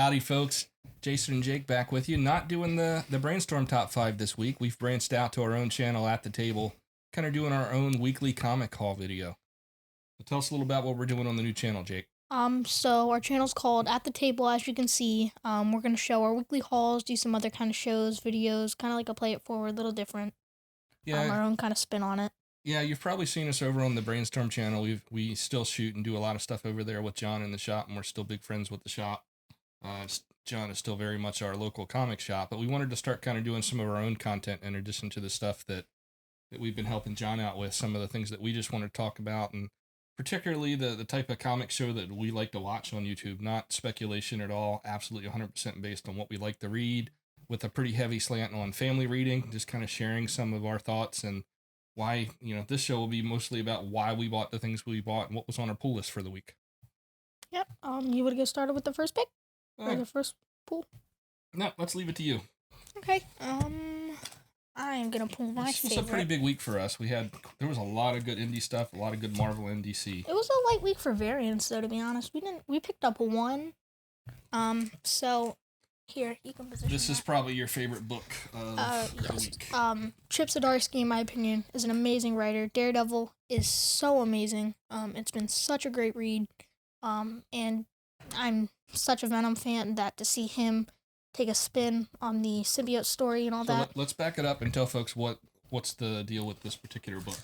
Howdy, folks. Jason and Jake back with you. Not doing the Brainstorm Top 5 this week. We've branched out to our own channel At the Table, kind of doing our own weekly comic haul video. So tell us a little about what we're doing on the new channel, Jake. So our channel's called At the Table, as you can see. We're going to show our weekly hauls, do some other kind of shows, videos, kind of like a Play It Forward, a little different. Yeah. Our own kind of spin on it. Yeah, you've probably seen us over on the Brainstorm channel. We still shoot and do a lot of stuff over there with John in the shop, and we're still big friends with the shop. John is still very much our local comic shop, but we wanted to start kind of doing some of our own content in addition to the stuff that we've been helping John out with, some of the things that we just want to talk about, and particularly the type of comic show that we like to watch on YouTube, not speculation at all, absolutely 100% based on what we like to read, with a pretty heavy slant on family reading, just kind of sharing some of our thoughts and why, this show will be mostly about why we bought the things we bought and what was on our pull list for the week. Yep. You would get started with the first pick? Or the first pull? No, let's leave it to you. Okay. I am going to pull my favorite. It's a pretty big week for us. There was a lot of good indie stuff, a lot of good Marvel and DC. It was a light week for variants, though, to be honest. We picked up one. So here, you can position This is probably your favorite book of the week. Chip Zdarksy, in my opinion, is an amazing writer. Daredevil is so amazing. It's been such a great read. And I'm such a Venom fan that to see him take a spin on the symbiote story and all that. Let's back it up and tell folks what's the deal with this particular book.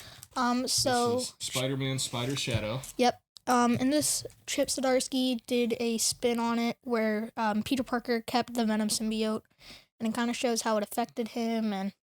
So this is Spider-Man, Spider Shadow. Yep. And this Chip Zdarsky did a spin on it where Peter Parker kept the Venom symbiote, and it kind of shows how it affected him and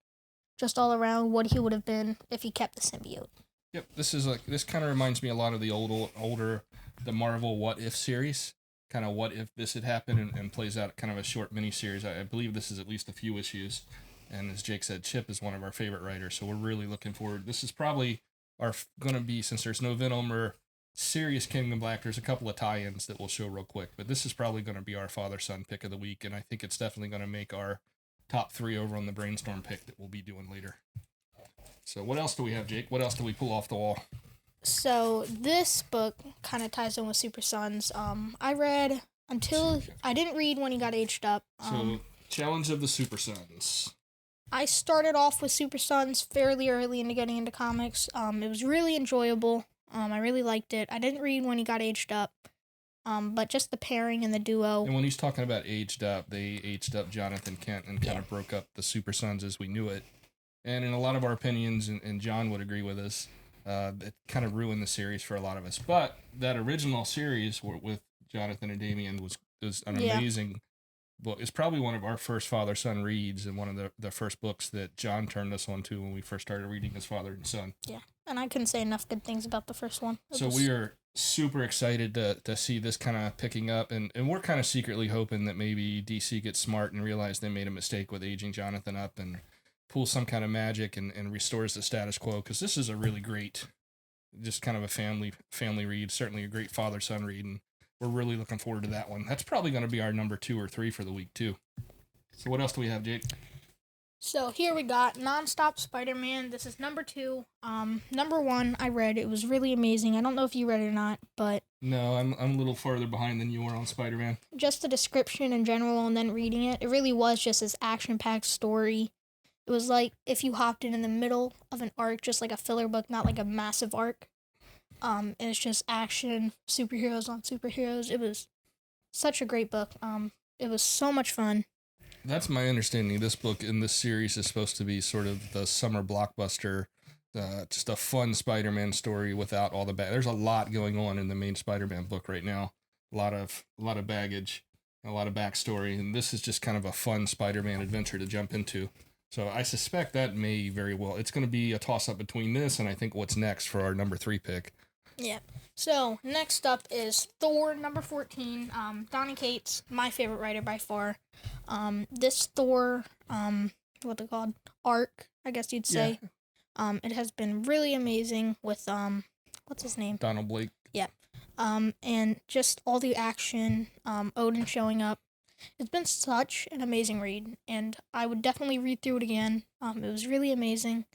just all around what he would have been if he kept the symbiote. Yep. This kind of reminds me a lot of the older the Marvel What If series. Kind of what if this had happened, and plays out kind of a short mini-series. I believe this is at least a few issues. And as Jake said, Chip is one of our favorite writers, so we're really looking forward. This is probably going to be, since there's no Venom or serious Kingdom Black, there's a couple of tie-ins that we'll show real quick. But this is probably going to be our father-son pick of the week, and I think it's definitely going to make our top 3 over on the Brainstorm pick that we'll be doing later. So what else do we have, Jake? What else do we pull off the wall? So this book kind of ties in with Super Sons. I read I didn't read when he got aged up. So Challenge of the Super Sons. I started off with Super Sons fairly early into getting into comics. It was really enjoyable. I really liked it. I didn't read when he got aged up. But just the pairing and the duo. And when he's talking about aged up, they aged up Jonathan Kent and kind of broke up the Super Sons as we knew it. And in a lot of our opinions, and John would agree with us, it kind of ruined the series for a lot of us. But that original series with Jonathan and Damian was an amazing book. It's probably one of our first father-son reads, and one of the first books that John turned us on to when we first started reading as father and son. Yeah, and I couldn't say enough good things about the first one. We are super excited to see this kind of picking up, and we're kind of secretly hoping that maybe DC gets smart and realize they made a mistake with aging Jonathan up and pull some kind of magic and restores the status quo, because this is a really great, just kind of a family read, certainly a great father-son read, and we're really looking forward to that one. That's probably going to be our number 2 or 3 for the week, too. So what else do we have, Jake? So here we got NonStop SpiderMan. This is number 2. Number 1 I read. It was really amazing. I don't know if you read it or not, but... No, I'm a little farther behind than you were on Spider-Man. Just the description in general and then reading it, it really was just this action-packed story. It was like if you hopped in the middle of an arc, just like a filler book, not like a massive arc. And it's just action, superheroes on superheroes. It was such a great book. It was so much fun. That's my understanding. This book in this series is supposed to be sort of the summer blockbuster, just a fun Spider-Man story without all the There's a lot going on in the main Spider-Man book right now. A lot of baggage, a lot of backstory, and this is just kind of a fun Spider-Man adventure to jump into. So I suspect that may very well. It's going to be a toss-up between this and I think what's next for our number 3 pick. Yeah. So next up is Thor number 14. Donny Cates, my favorite writer by far. This Thor, what they called, arc, I guess you'd say. Yeah. It has been really amazing with what's his name? Donald Blake. Yeah. And just all the action, Odin showing up. It's been such an amazing read, and I would definitely read through it again. It was really amazing,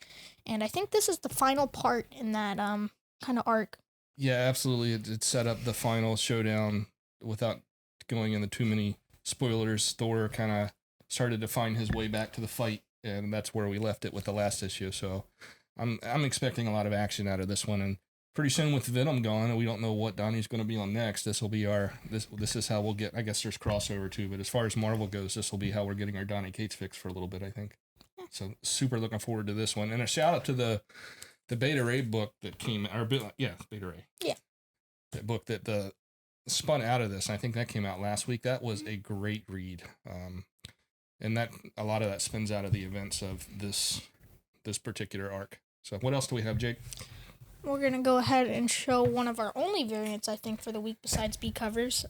and I think this is the final part in that kind of arc. Yeah, absolutely. It set up the final showdown without going into too many spoilers, Thor kind of started to find his way back to the fight, and that's where we left it with the last issue. So I'm expecting a lot of action out of this one, and pretty soon with Venom gone, and we don't know what Donnie's going to be on next. This will be this is how we'll get. I guess there's crossover too, but as far as Marvel goes, this will be how we're getting our Donnie Cates fix for a little bit, I think. So super looking forward to this one, and a shout out to the Beta Ray book that came, Beta Ray. Yeah. That book that spun out of this. I think that came out last week. That was a great read, and that a lot of that spins out of the events of this particular arc. So what else do we have, Jake? We're going to go ahead and show one of our only variants, I think, for the week besides B covers.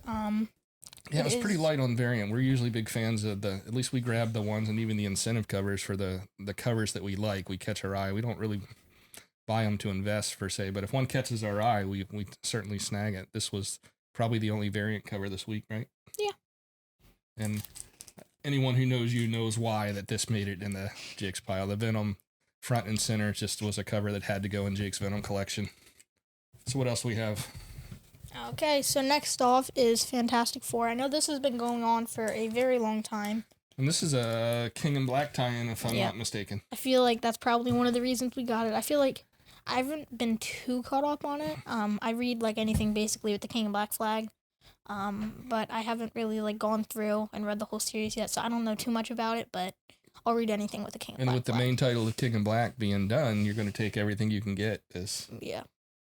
It was pretty light on variant. We're usually big fans of at least we grab the ones and even the incentive covers for the covers that we like. We catch our eye. We don't really buy them to invest, per se, but if one catches our eye, we certainly snag it. This was probably the only variant cover this week, right? Yeah. And anyone who knows you knows why that this made it in the Jake's pile. The Venom front and center just was a cover that had to go in Jake's Venom collection. So what else do we have? Okay, so next off is Fantastic Four. I know this has been going on for a very long time. And this is a King in Black tie-in, if I'm not mistaken. I feel like that's probably one of the reasons we got it. I feel like I haven't been too caught up on it. I read like anything basically with the King in Black flag. But I haven't really like gone through and read the whole series yet, so I don't know too much about it, but I'll read anything with the King in Black. And with the main title of King in Black being done, you're going to take everything you can get.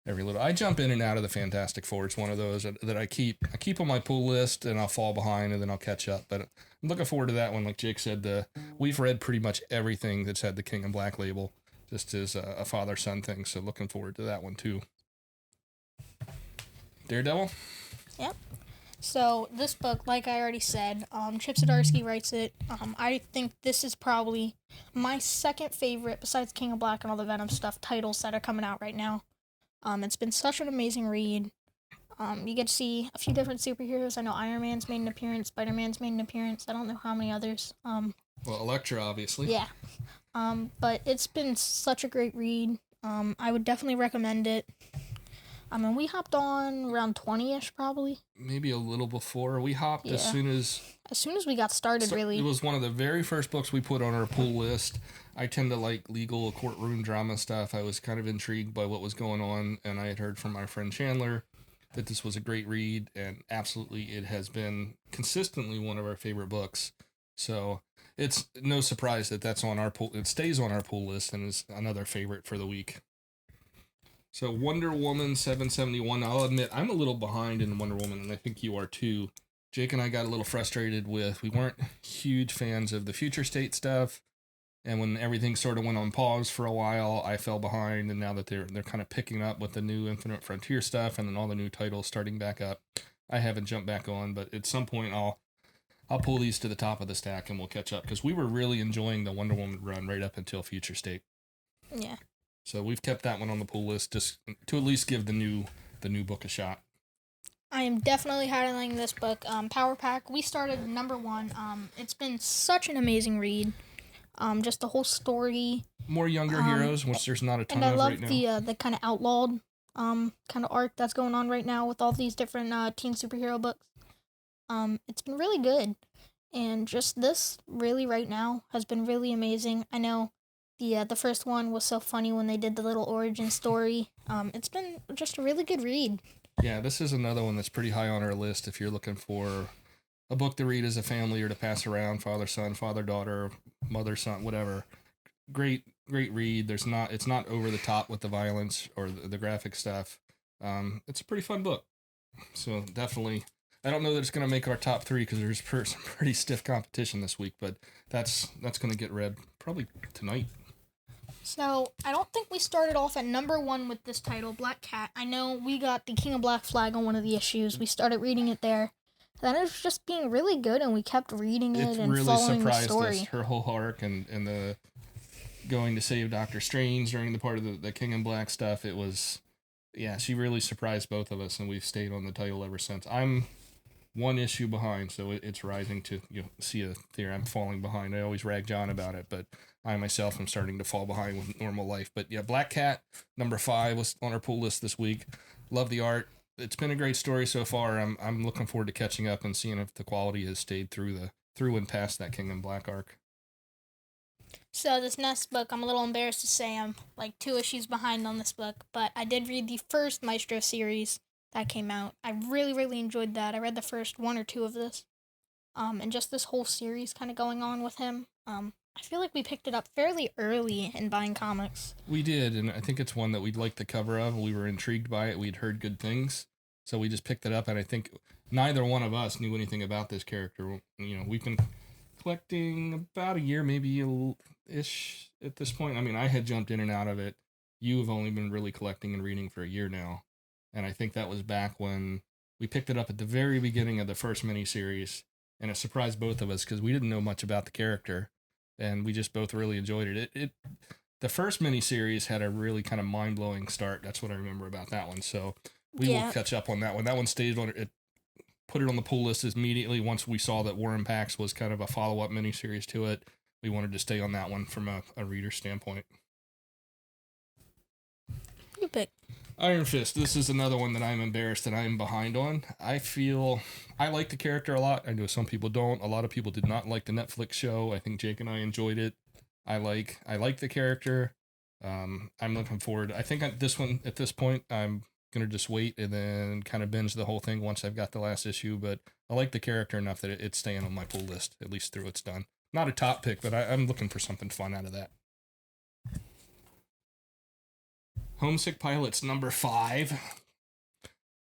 Every little. I jump in and out of the Fantastic Four. It's one of those that I keep on my pull list, and I'll fall behind, and then I'll catch up. But I'm looking forward to that one. Like Jake said, we've read pretty much everything that's had the King in Black label, just as a father-son thing. So looking forward to that one too. Daredevil. Yep. So this book, like I already said, Chip Zdarksy writes it. I think this is probably my second favorite, besides King of Black and all the Venom stuff, titles that are coming out right now. It's been such an amazing read. You get to see a few different superheroes. I know Iron Man's made an appearance, Spider-Man's made an appearance. I don't know how many others. Well, Elektra, obviously. Yeah. But it's been such a great read. I would definitely recommend it. I mean, we hopped on around 20-ish, probably. Maybe a little before. We hopped as soon as we got started, really. It was one of the very first books we put on our pull list. I tend to like legal courtroom drama stuff. I was kind of intrigued by what was going on, and I had heard from my friend Chandler that this was a great read, and absolutely it has been consistently one of our favorite books. So it's no surprise that that's on our pull. It stays on our pull list and is another favorite for the week. So Wonder Woman 771. I'll admit I'm a little behind in Wonder Woman, and I think you are too. Jake and I got a little frustrated with, we weren't huge fans of the Future State stuff, and when everything sort of went on pause for a while, I fell behind, and now that they're kind of picking up with the new Infinite Frontier stuff and then all the new titles starting back up, I haven't jumped back on, but at some point I'll pull these to the top of the stack and we'll catch up, because we were really enjoying the Wonder Woman run right up until Future State. Yeah. So we've kept that one on the pull list just to at least give the new book a shot. I am definitely highlighting this book. Power Pack. We started number 1. It's been such an amazing read. Just the whole story. More younger heroes, which there's not a ton of right now. And I love the kind of outlawed kind of arc that's going on right now with all these different teen superhero books. It's been really good. And just this really right now has been really amazing. I know the first one was so funny when they did the little origin story. It's been just a really good read. Yeah, this is another one that's pretty high on our list if you're looking for a book to read as a family or to pass around, father-son, father-daughter, mother-son, whatever. Great read. It's not over the top with the violence or the graphic stuff. It's a pretty fun book. So definitely, I don't know that it's going to make our top 3 because there's some pretty stiff competition this week, but that's going to get read probably tonight. So, I don't think we started off at number 1 with this title, Black Cat. I know we got the King of Black flag on one of the issues. We started reading it there. Then it was just being really good, and we kept reading it and really following the surprised story. us. Her whole arc and the going to save Doctor Strange during the part of the King in Black stuff, it was, yeah, she really surprised both of us, and we've stayed on the title ever since. I'm one issue behind, so it's rising to, see a theory. I'm falling behind. I always rag John about it, but I myself am starting to fall behind with normal life. But yeah, Black Cat, number 5, was on our pull list this week. Love the art. it's been a great story so far. I'm looking forward to catching up and seeing if the quality has stayed through and past that King in Black arc. So this next book, I'm a little embarrassed to say I'm like 2 issues behind on this book, but I did read the first Maestro series that came out. I really, really enjoyed that. I read the first 1 or 2 of this. And just this whole series kind of going on with him. I feel like we picked it up fairly early in buying comics. We did, and I think it's one that we'd liked the cover of. We were intrigued by it. We'd heard good things, so we just picked it up. And I think neither one of us knew anything about this character. You know, we've been collecting about a year, maybe ish at this point. I mean, I had jumped in and out of it. You have only been really collecting and reading for a year now, and I think that was back when we picked it up at the very beginning of the first miniseries, and it surprised both of us because we didn't know much about the character. And we just both really enjoyed it. The first miniseries had a really kind of mind-blowing start. That's what I remember about that one. So we will catch up on that one. That one stayed on it. Put it on the pull list immediately once we saw that War and Pax was kind of a follow-up miniseries to it. We wanted to stay on that one from a reader standpoint. You pick. Iron Fist. This is another one that I'm embarrassed that I'm behind on. I feel I like the character a lot. I know some people don't. A lot of people did not like the Netflix show. I think Jake and I enjoyed it. I like the character. I'm looking forward. I think this one at this point I'm gonna just wait and then kind of binge the whole thing once I've got the last issue. But I like the character enough that it's staying on my pull list at least through it's done. Not a top pick, but I'm looking for something fun out of that. Homesick Pilots number 5.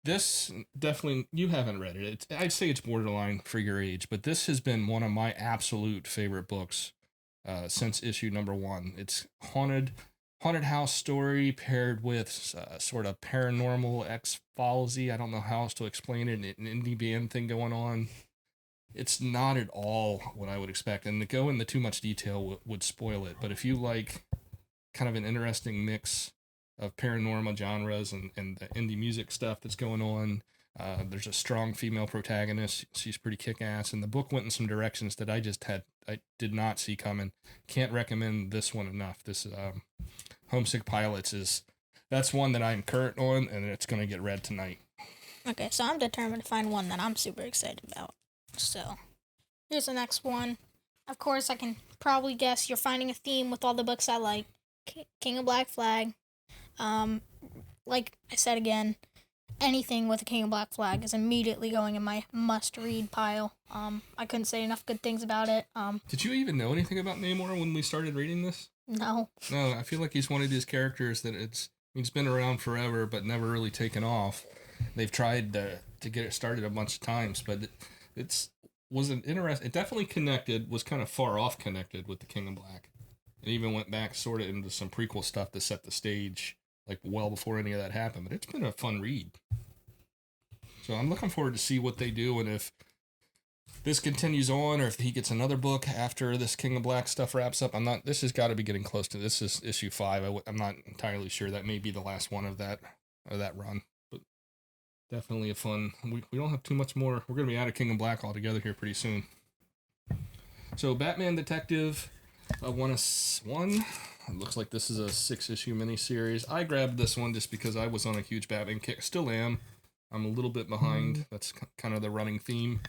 This definitely, you haven't read it. I'd say it's borderline for your age, but this has been one of my absolute favorite books since issue number 1. It's haunted house story paired with sort of paranormal X-Filesy. I don't know how else to explain it. An indie band thing going on. It's not at all what I would expect, and to go into too much detail would spoil it. But if you like kind of an interesting mix of paranormal genres and the indie music stuff that's going on. There's a strong female protagonist. She's pretty kick-ass, and the book went in some directions that I did not see coming. Can't recommend this one enough. This Homesick Pilots that's one that I'm current on, and it's going to get read tonight. Okay, so I'm determined to find one that I'm super excited about. So, here's the next one. Of course, I can probably guess you're finding a theme with all the books I like. King of Black Flag. Like I said again, anything with a King of Black Flag is immediately going in my must-read pile. I couldn't say enough good things about it. Did you even know anything about Namor when we started reading this? No. No, I feel like he's one of these characters that he's been around forever but never really taken off. They've tried to get it started a bunch of times, but it wasn't interesting. It definitely connected, was kind of far off connected with the King of Black. It even went back sort of into some prequel stuff to set the stage, like well before any of that happened. But it's been a fun read. So I'm looking forward to see what they do, and if this continues on, or if he gets another book after this King of Black stuff wraps up. This has got to be getting close to. This is issue 5. I'm not entirely sure. That may be the last one of that run, but definitely a fun. We don't have too much more. We're gonna be out of King of Black altogether here pretty soon. So Batman Detective. One. It looks like this is a 6-issue miniseries. I grabbed this one just because I was on a huge Batman kick. Still am. I'm a little bit behind. That's kind of the running theme.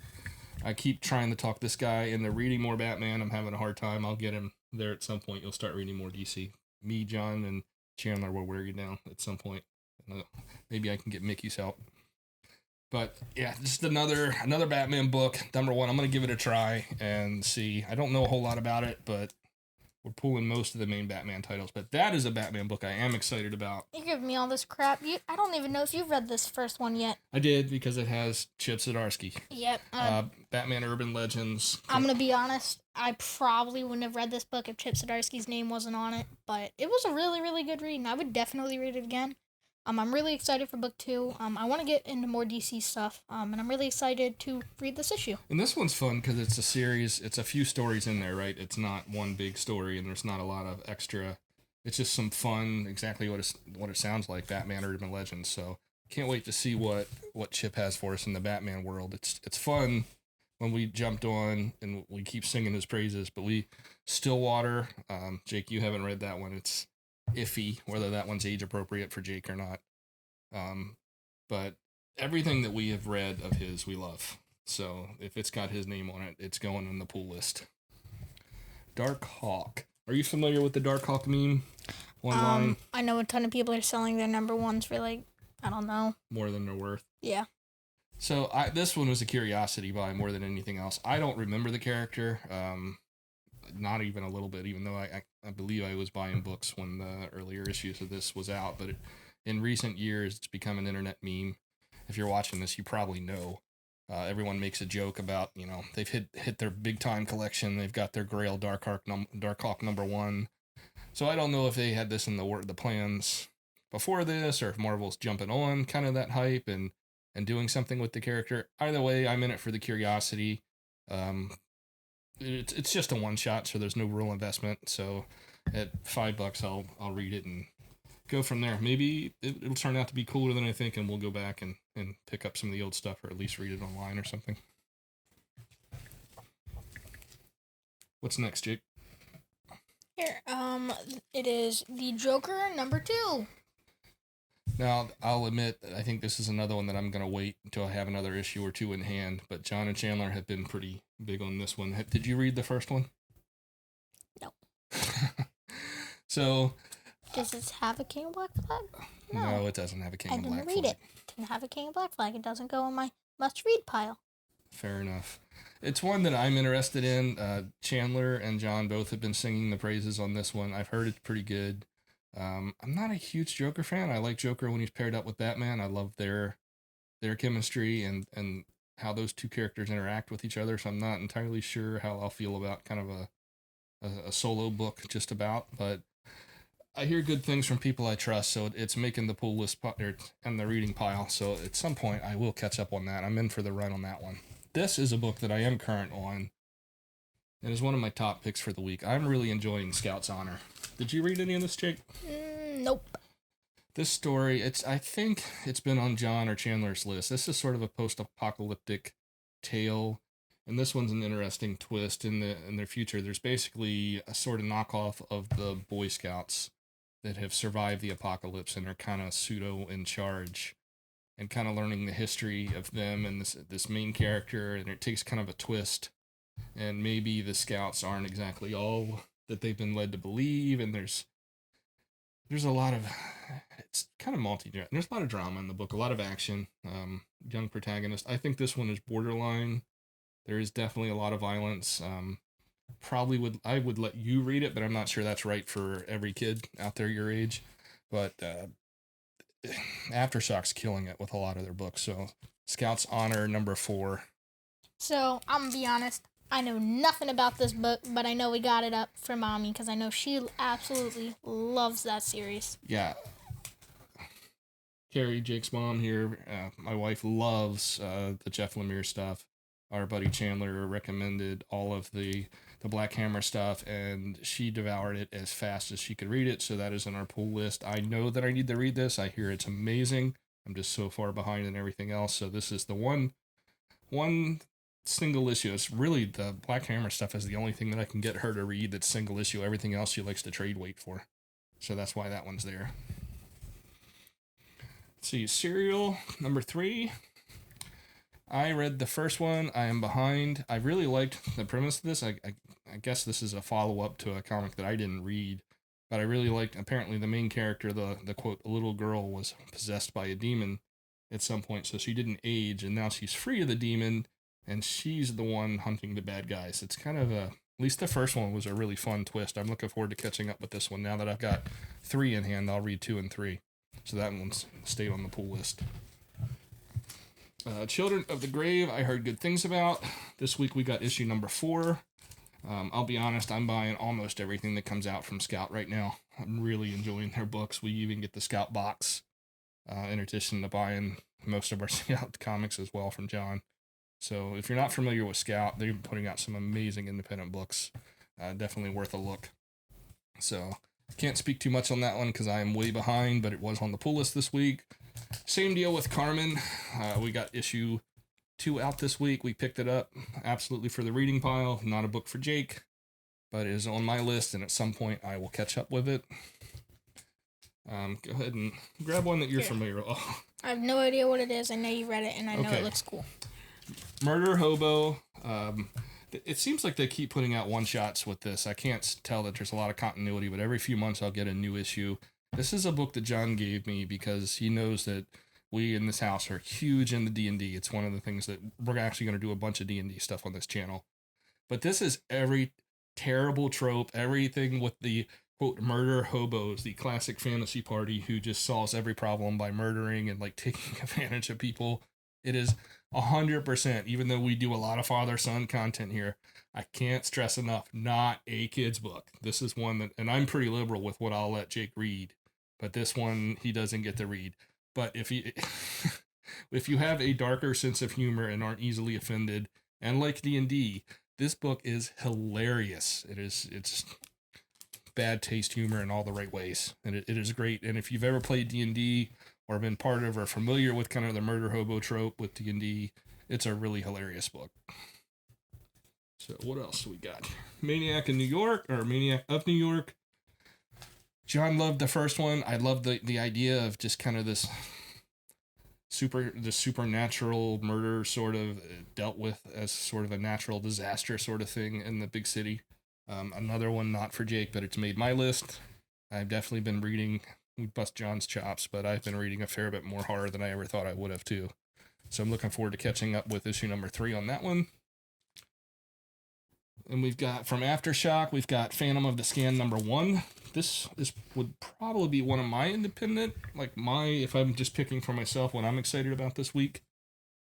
I keep trying to talk this guy into reading more Batman. I'm having a hard time. I'll get him there at some point. You'll start reading more DC. Me, John, and Chandler will wear you down at some point. Maybe I can get Mickey's help. But yeah, just another Batman book. Number 1. I'm going to give it a try and see. I don't know a whole lot about it, but we're pulling most of the main Batman titles. But that is a Batman book I am excited about. You're giving me all this crap. I don't even know if you've read this first one yet. I did, because it has Chip Zdarksy. Yep. Batman Urban Legends. I'm going to be honest. I probably wouldn't have read this book if Chip Zdarsky's name wasn't on it. But it was a really, really good read, and I would definitely read it again. I'm really excited for book 2. I want to get into more DC stuff, and I'm really excited to read this issue. And this one's fun because it's a series. It's a few stories in there, right? It's not one big story, and there's not a lot of extra. It's just some fun, exactly what it sounds like, Batman Urban Legends. So can't wait to see what Chip has for us in the Batman world. It's fun when we jumped on, and we keep singing his praises. But Stillwater, Jake, you haven't read that one. It's iffy whether that one's age appropriate for Jake or not. But everything that we have read of his, we love. So if it's got his name on it, it's going in the pull list. Dark Hawk. Are you familiar with the Dark Hawk meme online? I know a ton of people are selling their number ones for like, I don't know. More than they're worth. Yeah. So this one was a curiosity buy more than anything else. I don't remember the character, not even a little bit, even though I believe I was buying books when the earlier issues of this was out. But in recent years, it's become an internet meme. If you're watching this, you probably know. Everyone makes a joke about, they've hit their big time collection. They've got their Grail Dark Hawk #1. So I don't know if they had this in the plans before this, or if Marvel's jumping on kind of that hype and doing something with the character. Either way, I'm in it for the curiosity. It's just a one shot, so there's no real investment. So at $5, I'll read it and go from there. Maybe it'll turn out to be cooler than I think, and we'll go back and pick up some of the old stuff, or at least read it online or something. What's next, Jake? Here, it is the Joker #2. Now, I'll admit, I think this is another one that I'm going to wait until I have another issue or two in hand, but John and Chandler have been pretty big on this one. Did you read the first one? No. So... Does this have a King of Black flag? No, it doesn't have a King of Black flag. I didn't read it. It didn't have a King of Black flag. It doesn't go in my must-read pile. Fair enough. It's one that I'm interested in. Chandler and John both have been singing the praises on this one. I've heard it's pretty good. I'm not a huge Joker fan. I like Joker when he's paired up with Batman. I love their chemistry and how those two characters interact with each other. So I'm not entirely sure how I'll feel about kind of a solo book just about. But I hear good things from people I trust, so it's making the pull list and the reading pile. So at some point, I will catch up on that. I'm in for the run on that one. This is a book that I am current on. It is one of my top picks for the week. I'm really enjoying Scout's Honor. Did you read any of this, Jake? Nope. This story, I think it's been on John or Chandler's list. This is sort of a post-apocalyptic tale, and this one's an interesting twist in their future. There's basically a sort of knockoff of the Boy Scouts that have survived the apocalypse and are kind of pseudo in charge, and kind of learning the history of them and this main character, and it takes kind of a twist, and maybe the Scouts aren't exactly all that they've been led to believe, and there's a lot of, it's kind of there's a lot of drama in the book, a lot of action, young protagonist. I think this one is borderline. There is definitely a lot of violence. I would let you read it, but I'm not sure that's right for every kid out there your age. But Aftershock's killing it with a lot of their books. So Scout's Honor #4. So I'm gonna be honest, I know nothing about this book, but I know we got it up for Mommy because I know she absolutely loves that series. Yeah. Carrie, Jake's mom here, my wife loves the Jeff Lemire stuff. Our buddy Chandler recommended all of the Black Hammer stuff, and she devoured it as fast as she could read it, so that is in our pull list. I know that I need to read this. I hear it's amazing. I'm just so far behind in everything else, so this is the one single issue. It's really the Black Hammer stuff is the only thing that I can get her to read that's single issue. Everything else she likes to trade wait for, so that's why that one's there. Let's see, Serial #3. I read the first one. I am behind. I really liked the premise of this. I guess this is a follow-up to a comic that I didn't read, but I really liked, apparently the main character, the quote, a little girl was possessed by a demon at some point, so she didn't age, and now she's free of the demon, and she's the one hunting the bad guys. It's kind of at least the first one was a really fun twist. I'm looking forward to catching up with this one. Now that I've got 3 in hand, I'll read 2 and 3. So that one's stayed on the pull list. Children of the Grave, I heard good things about. This week we got issue #4. I'll be honest, I'm buying almost everything that comes out from Scout right now. I'm really enjoying their books. We even get the Scout box, in addition to buying most of our Scout comics as well from John. So if you're not familiar with Scout, they're putting out some amazing independent books. Definitely worth a look. So can't speak too much on that one because I am way behind, but it was on the pull list this week. Same deal with Carmen. We got issue 2 out this week. We picked it up absolutely for the reading pile. Not a book for Jake, but it is on my list, and at some point I will catch up with it. Go ahead and grab one that you're Here. familiar with. I have no idea what it is. I know you read it, and I know Okay. it looks cool. Murder Hobo. It seems like they keep putting out one-shots with this. I can't tell that there's a lot of continuity, but every few months I'll get a new issue. This is a book that John gave me because he knows that we in this house are huge in the D&D. It's one of the things that we're actually going to do a bunch of D&D stuff on this channel. But this is every terrible trope, everything with the, quote, murder hobos, the classic fantasy party who just solves every problem by murdering and, like, taking advantage of people. It is 100%, even though we do a lot of father-son content here, I can't stress enough, not a kid's book. This is one that, and I'm pretty liberal with what I'll let Jake read, but this one he doesn't get to read. But if you have a darker sense of humor and aren't easily offended, and like D&D, this book is hilarious. It's bad taste humor in all the right ways, and it is great. And if you've ever played D&D or been part of or familiar with kind of the murder hobo trope with D&D, it's a really hilarious book. So what else do we got? Maniac in New York, or Maniac of New York. John loved the first one. I love the idea of just kind of this supernatural murder sort of dealt with as sort of a natural disaster sort of thing in the big city. Another one not for Jake, but it's made my list. I've definitely been reading, we bust John's chops, but I've been reading a fair bit more horror than I ever thought I would have too. So I'm looking forward to catching up with issue number 3 on that one. And we've got from Aftershock, we've got Phantom of the Scan number 1. This would probably be one of my independent, if I'm just picking for myself what I'm excited about this week.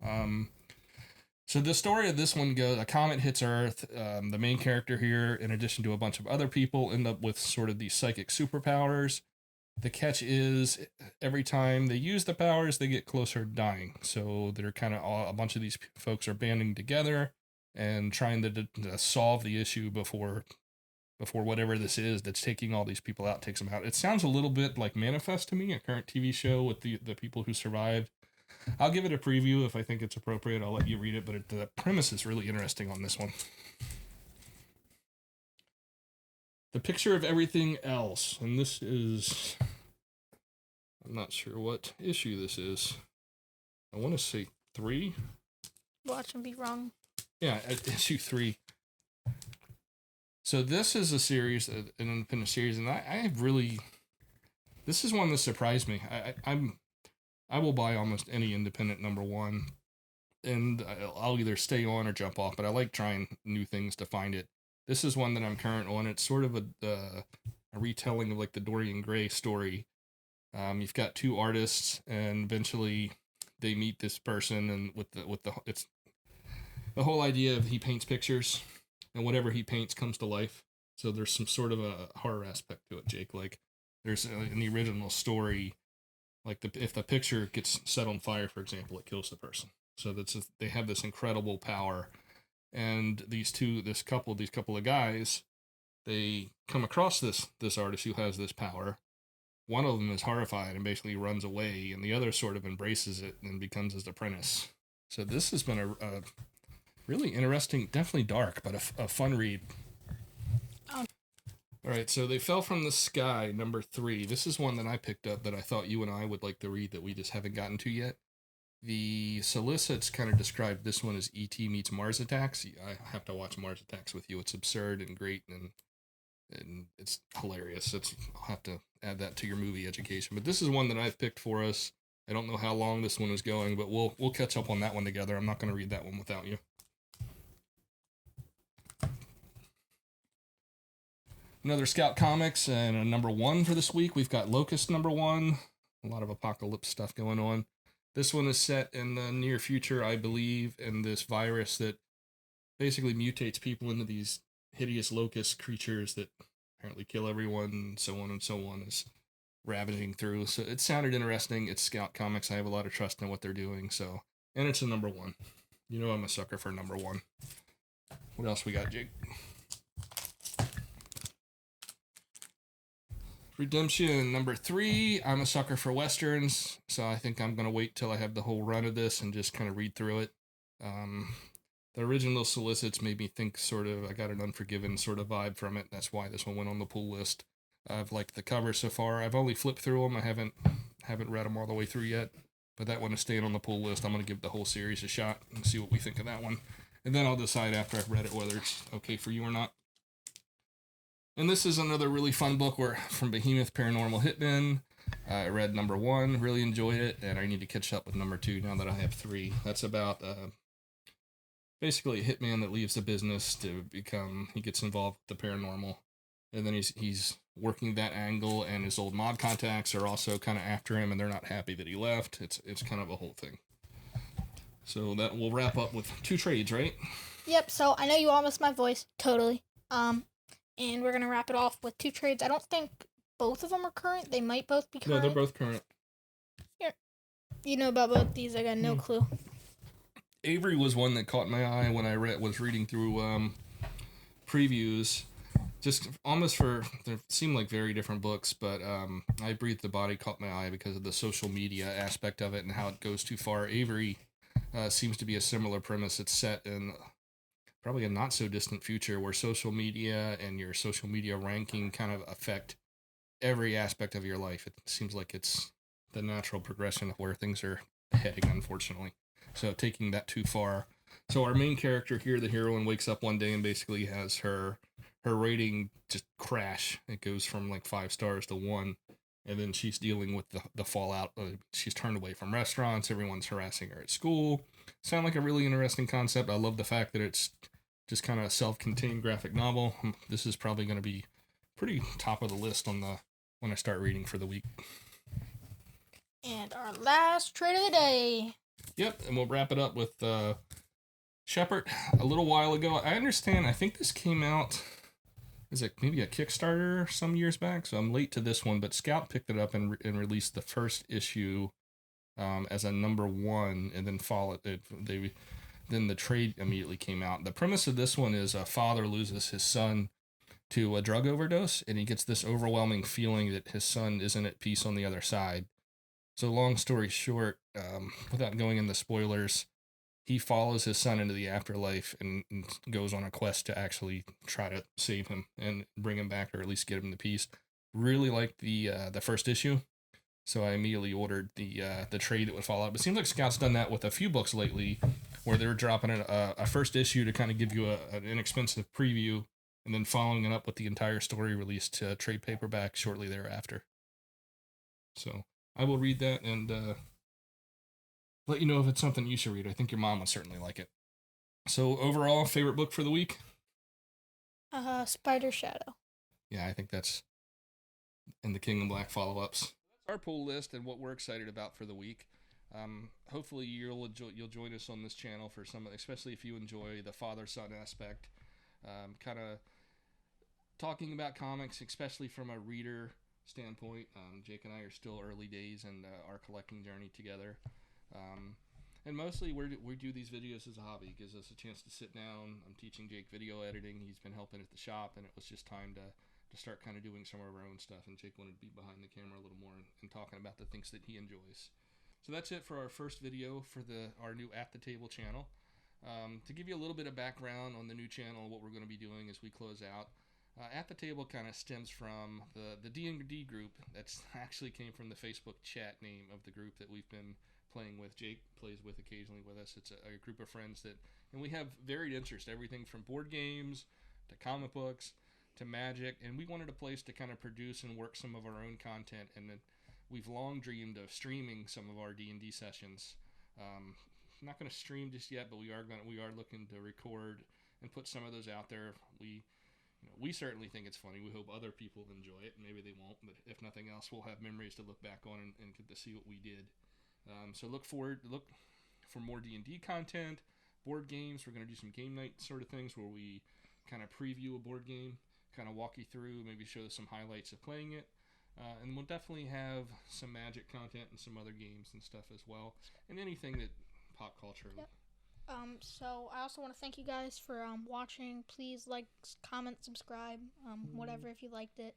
So the story of this one goes, a comet hits Earth. The main character here, in addition to a bunch of other people, end up with sort of these psychic superpowers. The catch is every time they use the powers, they get closer to dying. So they're kind of a bunch of these folks are banding together and trying to solve the issue before whatever this is that's taking all these people out takes them out. It sounds a little bit like Manifest to me, a current TV show with the people who survived. I'll give it a preview if I think it's appropriate. I'll let you read it, but the premise is really interesting on this one. The Picture of Everything Else, and this is, I'm not sure what issue this is. I want to say 3. Watch and be wrong. Yeah, issue 3. So this is a series, an independent series, and this is one that surprised me. I will buy almost any independent number 1, and I'll either stay on or jump off, but I like trying new things to find it. This is one that I'm current on. It's sort of a retelling of like the Dorian Gray story. You've got 2 artists, and eventually they meet this person, and it's the whole idea of he paints pictures, and whatever he paints comes to life. So there's some sort of a horror aspect to it, Jake. Like there's in the original story, like if the picture gets set on fire, for example, it kills the person. So they have this incredible power, and these couple of guys, they come across this artist who has this power. One of them is horrified and basically runs away, and the other sort of embraces it and becomes his apprentice. So this has been a really interesting, definitely dark, but a fun read. All right, so They Fell from the Sky, number 3. This is one that I picked up that I thought you and I would like to read that we just haven't gotten to yet. The solicits kind of described this one as E.T. meets Mars Attacks. I have to watch Mars Attacks with you. It's absurd and great, and it's hilarious. I'll have to add that to your movie education. But this is one that I've picked for us. I don't know how long this one is going, but we'll catch up on that one together. I'm not going to read that one without you. Another Scout Comics, and a number 1 for this week. We've got Locust number 1. A lot of apocalypse stuff going on. This one is set in the near future, I believe, and this virus that basically mutates people into these hideous locust creatures that apparently kill everyone, and so on is ravaging through. So it sounded interesting. It's Scout Comics. I have a lot of trust in what they're doing. So, and it's a number 1. You know I'm a sucker for number 1. What else we got, Jake? Redemption number 3. I'm a sucker for Westerns, so I think I'm going to wait till I have the whole run of this and just kind of read through it. The original solicits made me think sort of, I got an Unforgiven sort of vibe from it. That's why this one went on the pull list. I've liked the cover so far. I've only flipped through them. I haven't read them all the way through yet. But that one is staying on the pull list. I'm going to give the whole series a shot and see what we think of that one. And then I'll decide after I've read it whether it's okay for you or not. And this is another really fun book from Behemoth, Paranormal Hitman. I read number 1, really enjoyed it, and I need to catch up with number 2 now that I have 3. That's about basically a hitman that leaves the business he gets involved with the paranormal. And then he's working that angle, and his old mob contacts are also kind of after him, and they're not happy that he left. It's kind of a whole thing. So that will wrap up with 2 trades, right? Yep, so I know you all missed my voice, totally. And we're going to wrap it off with 2 trades. I don't think both of them are current. They might both be current. No, they're both current. Here. You know about both these. I got no clue. Avery was one that caught my eye when I was reading through previews. Just almost they seem like very different books, but I Breathe the Body caught my eye because of the social media aspect of it and how it goes too far. Avery seems to be a similar premise. It's set in probably a not so distant future where social media and your social media ranking kind of affect every aspect of your life. It seems like it's the natural progression of where things are heading, unfortunately. So taking that too far. So our main character here, the heroine, wakes up one day and basically has her rating just crash. It goes from like 5 stars to 1. And then she's dealing with the fallout. She's turned away from restaurants. Everyone's harassing her at school. Sound like a really interesting concept. I love the fact that it's just kind of a self-contained graphic novel. This is probably going to be pretty top of the list when I start reading for the week. And our last trade of the day. Yep, and we'll wrap it up with Shepard. A little while ago, I understand, I think this came out, is it maybe a Kickstarter some years back? So I'm late to this one, but Scout picked it up and released the first issue as a number 1, and then then the trade immediately came out. The premise of this one is a father loses his son to a drug overdose, and he gets this overwhelming feeling that his son isn't at peace on the other side. So long story short, without going into spoilers, he follows his son into the afterlife and goes on a quest to actually try to save him and bring him back, or at least get him to peace. Really liked the first issue, so I immediately ordered the trade that would follow up. It seems like Scout's done that with a few books lately, where they're dropping a first issue to kind of give you an inexpensive preview, and then following it up with the entire story released to trade paperback shortly thereafter. So I will read that and let you know if it's something you should read. I think your mom would certainly like it. So overall, favorite book for the week? Spider Shadow. Yeah, I think that's in the King of Black follow-ups. That's our pull list and what we're excited about for the week. Hopefully you'll join us on this channel for some, especially if you enjoy the father-son aspect. Kind of talking about comics, especially from a reader standpoint. Jake and I are still early days in our collecting journey together. And mostly we do these videos as a hobby. It gives us a chance to sit down. I'm teaching Jake video editing. He's been helping at the shop, and it was just time to start kind of doing some of our own stuff. And Jake wanted to be behind the camera a little more and talking about the things that he enjoys. So that's it for our first video for our new At the Table channel. To give you a little bit of background on the new channel and what we're going to be doing as we close out, At the Table kind of stems from the D&D group that's actually came from the Facebook chat name of the group that we've been playing with. Jake plays with occasionally with us. It's a group of friends and we have varied interests, everything from board games to comic books to magic, and we wanted a place to kind of produce and work some of our own content, and then we've long dreamed of streaming some of our D&D sessions. Not going to stream just yet, but we are looking to record and put some of those out there. We certainly think it's funny. We hope other people enjoy it. Maybe they won't, but if nothing else, we'll have memories to look back on and get to see what we did. So look for more D&D content, board games. We're going to do some game night sort of things where we kind of preview a board game, kind of walk you through, maybe show some highlights of playing it. And we'll definitely have some magic content and some other games and stuff as well, and anything that pop culture. Yep. So I also want to thank you guys for watching. Please like, comment, subscribe, whatever if you liked it.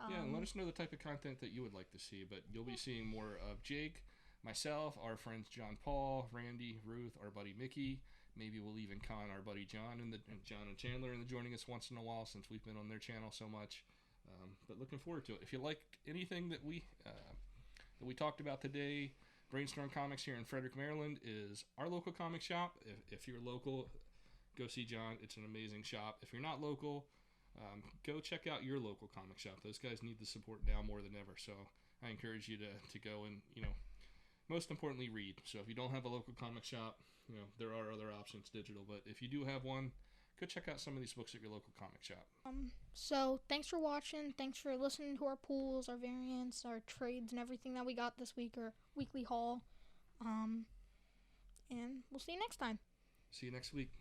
Yeah, and let us know the type of content that you would like to see. But you'll be seeing more of Jake, myself, our friends John Paul, Randy, Ruth, our buddy Mickey. Maybe we'll even con our buddy John and Chandler into joining us once in a while, since we've been on their channel so much. But looking forward to it. If you like anything that we talked about today, Brainstorm Comics here in Frederick, Maryland is our local comic shop. If you're local, go see John. It's an amazing shop. If you're not local, go check out your local comic shop. Those guys need the support now more than ever. So I encourage you to go and, most importantly, read. So if you don't have a local comic shop, there are other options digital. But if you do have one, go check out some of these books at your local comic shop. So thanks for watching. Thanks for listening to our pools, our variants, our trades, and everything that we got this week, our weekly haul. And we'll see you next time. See you next week.